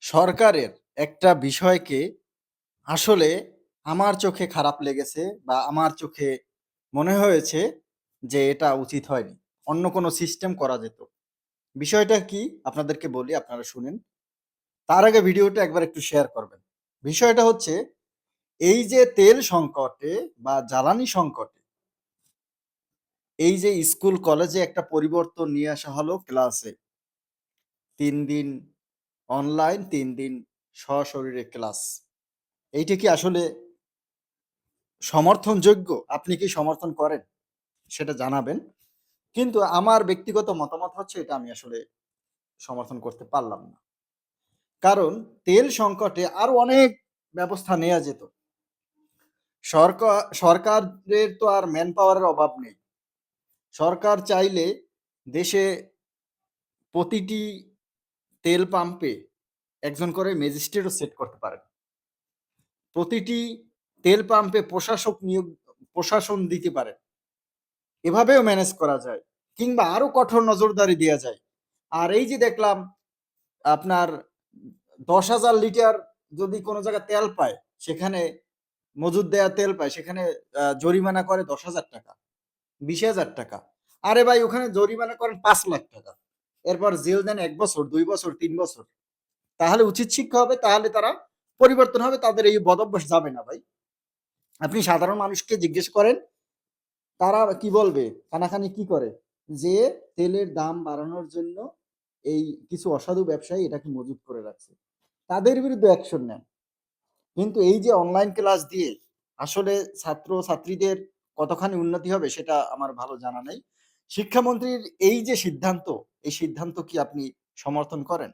সরকারের একটা বিষয়কে আসলে আমার চোখে খারাপ লেগেছে বা আমার চোখে মনে হয়েছে যে এটা উচিত হয়নি। অন্য কোনো সিস্টেম করা যেত। বিষয়টা কি আপনাদেরকে বলি, আপনারা শুনেন। তার আগে ভিডিওটা একবার একটু শেয়ার করবেন। বিষয়টা হচ্ছে এই যে তেল সংকটে বা জ্বালানি সংকটে এই যে স্কুল কলেজে একটা পরিবর্তন নিয়ে আসা হলো ক্লাসে। ৩ দিন অনলাইন, ৩ দিন সশরীরে ক্লাস। এইটা কি আসলে সমর্থনযোগ্য? আপনি কি সমর্থন করেন? সেটা জানাবেন। কিন্তু আমার ব্যক্তিগত মতামত হচ্ছে এটা আমি আসলে সমর্থন করতে পারলাম না। কারণ তেল সংকটে আরো অনেক ব্যবস্থা নেয়া যেত। সরকারের তো আর ম্যান পাওয়ার এর অভাব নেই। সরকার চাইলে দেশে প্রতিটি তেল পাম্পে একজন করে ম্যাজিস্ট্রেটও সেট করতে পারেন। প্রতিটি তেল পাম্পে প্রশাসন দিতে পারেন। এভাবেও ম্যানেজ করা যায়। কিংবা আরো কঠোর নজরদারি দেয়া যায়। আর এই যে দেখলাম আপনার ১০,০০০ লিটার যদি কোনো জায়গায় তেল পায়, সেখানে মজুত দেয়া তেল পায়, সেখানে জরিমানা করে ৳১০,০০০, ৳২০,০০০। আরে ভাই ওখানে জরিমানা করেন ৳৫,০০,০০০। এরপর জেল দেন ১ বছর, ২ বছর, ৩ বছর। তাহলে উচিত শিক্ষা হবে, তাহলে তারা পরিবর্তন হবে, তাদের এই বদভ্যাস যাবে না ভাই। আপনি সাধারণ মানুষকে জিজ্ঞেস করেন তারা কি বলবে? কানাকানি কি করে? যে তেলের দাম বাড়ানোর জন্য এই কিছু অসাধু ব্যবসায়ী এটাকে মজুত করে রাখছে। তাদের বিরুদ্ধে অ্যাকশন নেন। কিন্তু এই যে অনলাইন ক্লাস দিয়ে আসলে ছাত্র-ছাত্রীদের কতখানি উন্নতি হবে সেটা আমার ভালো জানা নেই। শিক্ষামন্ত্রীর এই যে সিদ্ধান্ত, এই সিদ্ধান্ত কি আপনি সমর্থন করেন?